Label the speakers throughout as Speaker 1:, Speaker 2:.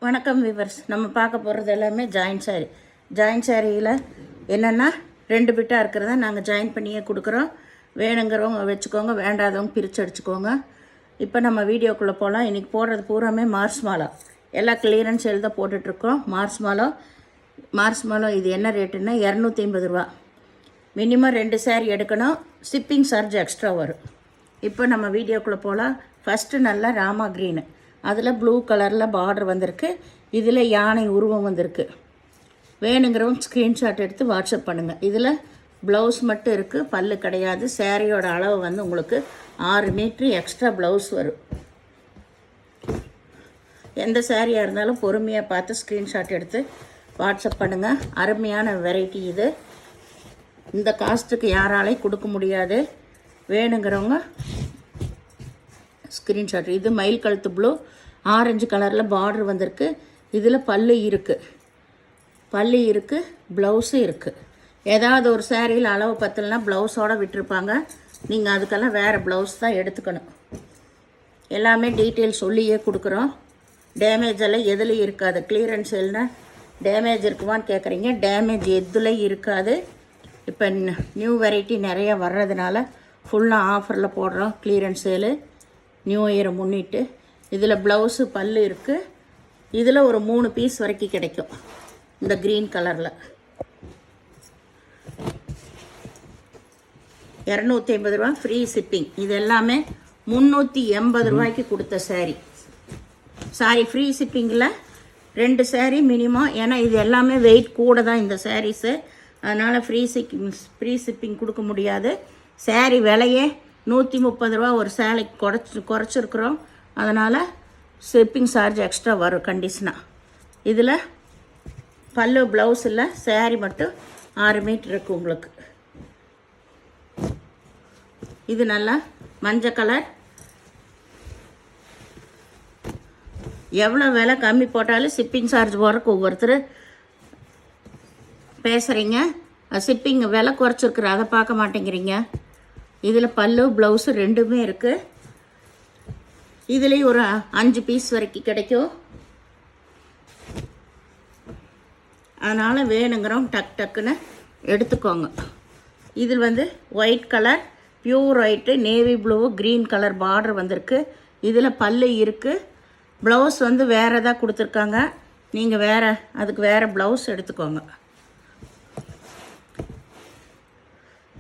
Speaker 1: வணக்கம் விவர்ஸ். நம்ம பார்க்க போகிறது எல்லாமே ஜாயின்ட் சாரீ. ஜாயின்ட் சாரியில் என்னென்னா 2 பிட்டாக இருக்கிறத நாங்கள் ஜாயின் பண்ணியே கொடுக்குறோம். வேணுங்கிறவங்க வச்சுக்கோங்க, வேண்டாதவங்க பிரித்து அடிச்சுக்கோங்க. இப்போ நம்ம வீடியோக்குள்ளே போகலாம். இன்றைக்கி போடுறது பூராமே மார்ச் மாலா, எல்லாம் கிளியரன்ஸ் சேல் தான் போட்டுட்ருக்கோம். மார்ச் மாலா இது என்ன ரேட்டுன்னா 250 ரூபா. மினிமம் 2 சாரீ எடுக்கணும். ஷிப்பிங் சார்ஜ் எக்ஸ்ட்ரா வரும். இப்போ நம்ம வீடியோக்குள்ளே போகலாம். ஃபஸ்ட்டு நல்லா ராமா க்ரீனு, அதில் ப்ளூ கலரில் பார்டர் வந்திருக்கு. இதில் யானை உருவம் வந்திருக்கு. வேணுங்கிறவங்க ஸ்க்ரீன்ஷாட் எடுத்து வாட்ஸ்அப் பண்ணுங்கள். இதில் ப்ளவுஸ் மட்டும் இருக்குது, பல்லு கிடையாது. சேரீயோட அளவு வந்து உங்களுக்கு 6 மீட்ரு எக்ஸ்ட்ரா ப்ளவுஸ் வரும். எந்த சேரீயாக இருந்தாலும் பொறுமையாக பார்த்து ஸ்க்ரீன்ஷாட் எடுத்து வாட்ஸ்அப் பண்ணுங்கள். அருமையான வெரைட்டி இது. இந்த காஸ்ட்டுக்கு யாராலையும் கொடுக்க முடியாது. வேணுங்கிறவங்க ஸ்க்ரீன்ஷாட். இது மயில் கழுத்து ப்ளூ, ஆரஞ்சு கலரில் பார்டர் வந்திருக்கு. இதில் பல்லு இருக்குது, ப்ளவுஸும் இருக்குது. ஏதாவது ஒரு சேரீயில் அளவு பத்தலைனா ப்ளவுஸோடு விட்டுருப்பாங்க. நீங்கள் அதுக்கெல்லாம் வேறு ப்ளவுஸ் தான் எடுத்துக்கணும். எல்லாமே டீட்டெயில் சொல்லியே கொடுக்குறோம். டேமேஜ் எல்லாம் எதுலேயும் இருக்காது. கிளியரன்ஸ் சேல்னா டேமேஜ் இருக்குமான்னு கேட்குறீங்க. டேமேஜ் எதுலேயும் இருக்காது. இப்போ நியூ வெரைட்டி நிறையா வர்றதுனால ஃபுல்லாக ஆஃபரில் போடுறோம். கிளியரன்ஸ் சேலு நியூ இயரை முன்னிட்டு. இதில் ப்ளவுஸு பல்லு இருக்குது. இதில் ஒரு 3 பீஸ் வரைக்கும் கிடைக்கும். இந்த க்ரீன் கலரில் 250 ரூபா ஃப்ரீ ஷிப்பிங். இது எல்லாமே 380 ரூபாய்க்கு கொடுத்த சாரி ஃப்ரீ ஷிப்பிங்கில் 2 சாரீ மினிமம். ஏன்னா இது எல்லாமே வெயிட் கூட தான் இந்த சாரீஸு. அதனால் ஃப்ரீ ஷிப்பிங் கொடுக்க முடியாது. சாரீ விலையே 130 ரூபா ஒரு சேலைக்கு குறைச்சிருக்குறோம். அதனால் ஷிப்பிங் சார்ஜ் எக்ஸ்ட்ரா வரும் கண்டிஷனாக. இதில் பல்லு ப்ளவுஸ் இல்லை, சேரீ மட்டும் 6 மீட்டர் இருக்குது உங்களுக்கு. இது நல்லா மஞ்சள் கலர். எவ்வளோ விலை கம்மி போட்டாலும் ஷிப்பிங் சார்ஜ் போகிறக்கு ஒவ்வொருத்தர் பேசுகிறீங்க. ஷிப்பிங் விலை குறைச்சிருக்குற அதை பார்க்க மாட்டேங்கிறீங்க. இதில் பல்லு ப்ளவுஸு 2மே இருக்குது. இதுலேயும் ஒரு 5 பீஸ் வரைக்கும் கிடைக்கும். அதனால் வேணுங்கிறவங்க டக்குன்னு எடுத்துக்கோங்க. இதில் வந்து white colour, pure white, navy blue, green colour border வந்திருக்கு. இதில் பல்லு இருக்குது. ப்ளவுஸ் வந்து வேறு எதாவது கொடுத்துருக்காங்க. நீங்கள் அதுக்கு வேறு ப்ளவுஸ் எடுத்துக்கோங்க.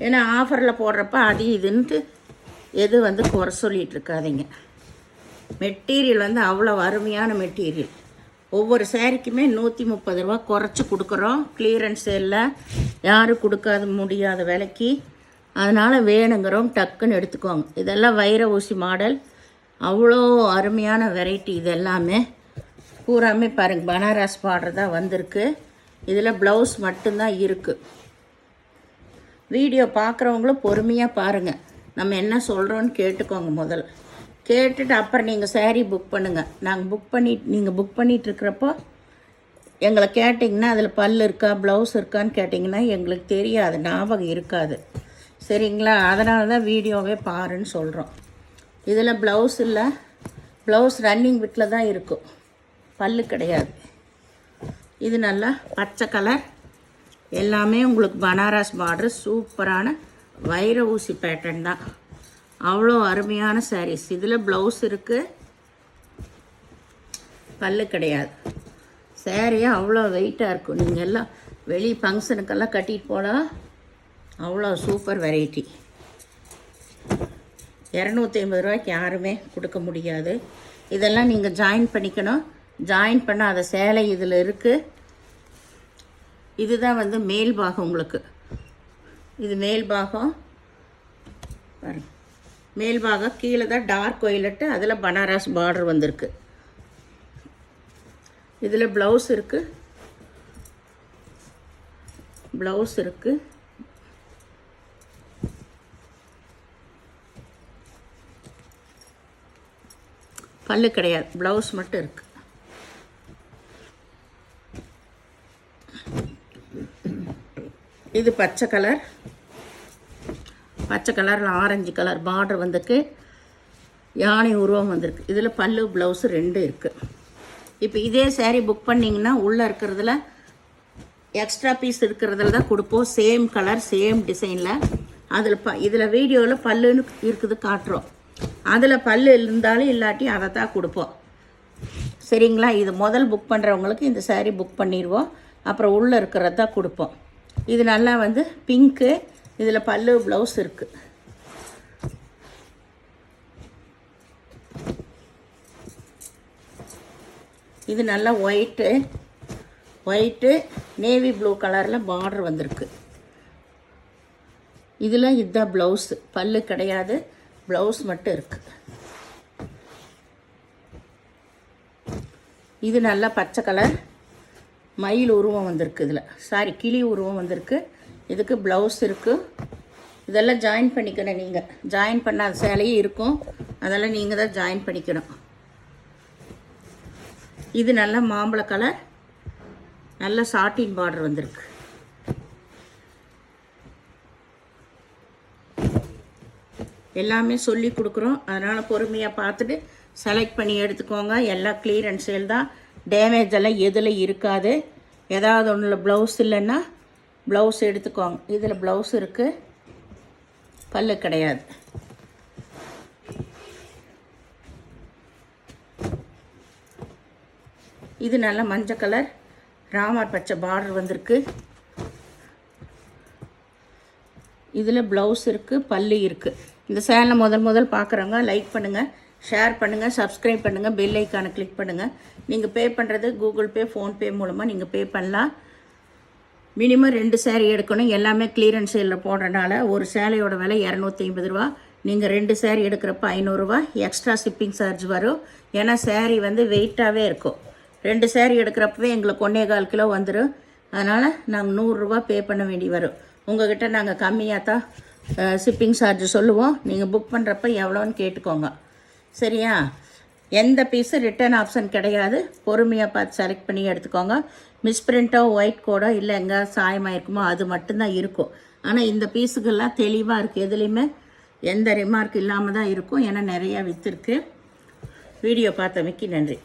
Speaker 1: ஏன்னா ஆஃபரில் போடுறப்ப அது இதுன்ட்டு எது வந்து குறை சொல்லிகிட்ருக்காதீங்க. மெட்டீரியல் வந்து அவ்வளோ அருமையான மெட்டீரியல். ஒவ்வொரு சேரீக்குமே 130 ரூபா குறைச்சி கொடுக்குறோம். கிளியரன்ஸ் சேலில் யாரும் கொடுக்காத முடியாத விலைக்கு. அதனால் வேணுங்கிறோம் டக்குன்னு எடுத்துக்கோங்க. இதெல்லாம் வைர ஊசி மாடல். அவ்வளோ அருமையான வெரைட்டி. இது எல்லாமே பூராமே பாருங்கள் பனாரஸ் பார்டர் தான் வந்திருக்கு. இதில் ப்ளவுஸ் மட்டும்தான் இருக்குது. வீடியோ பார்க்குறவங்களும் பொறுமையாக பாருங்கள். நம்ம என்ன சொல்கிறோன்னு கேட்டுக்கோங்க. முதல்ல கேட்டுட்டு அப்புறம் நீங்கள் சாரீ புக் பண்ணுங்கள். நீங்கள் புக் பண்ணிகிட்ருக்கிறப்போ எங்களை கேட்டிங்கன்னா அதில் பல் இருக்கா ப்ளவுஸ் இருக்கான்னு கேட்டிங்கன்னா எங்களுக்கு தெரியாது, ஞாபகம் இருக்காது. சரிங்களா? அதனால தான் வீடியோவே பாருன்னு சொல்கிறோம். இதில் ப்ளவுஸ் இல்லை, ப்ளவுஸ் ரன்னிங் விட்டில் தான் இருக்கும், பல்லு கிடையாது. இது நல்லா பச்சை கலர். எல்லாமே உங்களுக்கு பனாரஸ் பார்டர். சூப்பரான வைர ஊசி பேட்டர்ன் தான். அவ்வளோ அருமையான சாரீஸ். இதில் ப்ளவுஸ் இருக்குது, பல்லு கிடையாது. சாரியாக அவ்வளோ வெயிட்டாக இருக்கும். நீங்கள் எல்லாம் வெளி ஃபங்க்ஷனுக்கெல்லாம் கட்டிட்டு போகலாம். அவ்வளோ சூப்பர் வெரைட்டி. 250 ரூபாய்க்கு யாருமே கொடுக்க முடியாது. இதெல்லாம் நீங்கள் ஜாயின் பண்ணிக்கணும். ஜாயின் பண்ணாத சேலை இதில் இருக்குது. இதுதான் வந்து மேல் பாகம் உங்களுக்கு. இது மேல் பாகம் பாருங்க. மேல் பாகம் கீழே தான் டார்க் ஒயிலட்டு, அதில் பனாரஸ் பார்டர் வந்திருக்கு. இதில் ப்ளவுஸ் இருக்குது, பல்லு கிடையாது, ப்ளவுஸ் மட்டும் இருக்குது. இது பச்சை கலரில் ஆரஞ்சு கலர் பார்டர் வந்திருக்கு. யானை உருவம் வந்திருக்கு. இதில் பல்லு ப்ளவுஸு 2 இருக்குது. இப்போ இதே saree புக் பண்ணிங்கன்னா உள்ளே இருக்கிறதுல எக்ஸ்ட்ரா பீஸ் இருக்கிறதுல தான் கொடுப்போம். சேம் கலர் சேம் டிசைனில். அதில் இதில் வீடியோவில் பல்லுன்னு இருக்குது காட்டுறோம். அதில் பல்லு இருந்தாலும் இல்லாட்டி அதை தான் கொடுப்போம். சரிங்களா? இது முதல் புக் பண்ணுறவங்களுக்கு இந்த saree புக் பண்ணிடுவோம். அப்புறம் உள்ளே இருக்கிறது தான் கொடுப்போம். இது நல்லா வந்து பிங்க்கு. இதில் பல்லு ப்ளவுஸ் இருக்குது. இது நல்லா ஒயிட்டு நேவி ப்ளூ கலரில் பார்டர் வந்திருக்கு. இதில் இதுதான் ப்ளவுஸு. பல்லு கிடையாது, ப்ளவுஸ் மட்டும் இருக்குது. இது நல்லா பச்சை கலர் மயில் உருவம் வந்திருக்கு. இதில் கிளி உருவம் வந்திருக்கு. இதுக்கு ப்ளவுஸ் இருக்குது. இதெல்லாம் ஜாயின் பண்ணிக்கணும். நீங்கள் ஜாயின் பண்ணாத சேலையும் இருக்கும், அதெல்லாம் நீங்கள் தான் ஜாயின் பண்ணிக்கணும். இது நல்லா மாம்பழ கலர், நல்ல சாட்டின் பார்டர் வந்திருக்கு. எல்லாமே சொல்லி கொடுக்குறோம், அதனால் பொறுமையாக பார்த்துட்டு செலக்ட் பண்ணி எடுத்துக்கோங்க. எல்லாம் கிளியரன்ஸ் சேல் தான். டேமேஜ் எல்லாம் எதில் இருக்காது. ஏதாவது ஒன்றில் ப்ளவுஸ் இல்லைன்னா ப்ளவுஸ் எடுத்துக்கோங்க. இதில் ப்ளவுஸ் இருக்குது, பல்லு கிடையாது. இது நல்ல மஞ்சள் கலர் ராமர் பச்சை பார்டர் வந்திருக்கு. இதில் ப்ளவுஸ் இருக்குது, பல்லு இருக்குது. இந்த சேனலை முதல் பார்க்குறவங்க லைக் பண்ணுங்கள், ஷேர் பண்ணுங்கள், சப்ஸ்கிரைப் பண்ணுங்கள், பெல் ஐக்கானை கிளிக் பண்ணுங்கள். நீங்கள் பே பண்ணுறது கூகுள் பே, ஃபோன்பே மூலமாக நீங்கள் பே பண்ணலாம். மினிமம் 2 saree எடுக்கணும். எல்லாமே கிளியரன்ஸ் சேலில் போடுறதுனால ஒரு சேலையோட விலை 250 ரூபா. நீங்கள் 2 saree எடுக்கிறப்ப 500 ரூபா எக்ஸ்ட்ரா ஷிப்பிங் சார்ஜ் வரும். ஏன்னா saree வந்து வெயிட்டாகவே இருக்கும். 2 saree எடுக்கிறப்பவே எங்களுக்கு 1.25 கிலோ வந்துடும். அதனால் நாங்கள் 100 ரூபா பே பண்ண வேண்டி வரும். உங்கள்கிட்ட நாங்கள் கம்மியாக தான் ஷிப்பிங் சார்ஜ் சொல்லுவோம். நீங்கள் புக் பண்ணுறப்ப எவ்வளோன்னு கேட்டுக்கோங்க. சரியா? எந்த பீஸு ரிட்டர்ன் ஆப்ஷன் கிடையாது. பொறுமையாக பார்த்து செலக்ட் பண்ணி எடுத்துக்கோங்க. மிஸ்பிரிண்ட்டோ ஒயிட் கோடோ இல்லை எங்கே சாயமாக இருக்குமோ அது மட்டும்தான் இருக்கும். ஆனால் இந்த பீஸுக்கெல்லாம் தெளிவாக இருக்குது. எதுலேயுமே எந்த ரிமார்க் இல்லாமல் தான் இருக்கும். ஏன்னா நிறையா விற்றுருக்கு. வீடியோ பார்த்தமைக்கு நன்றி.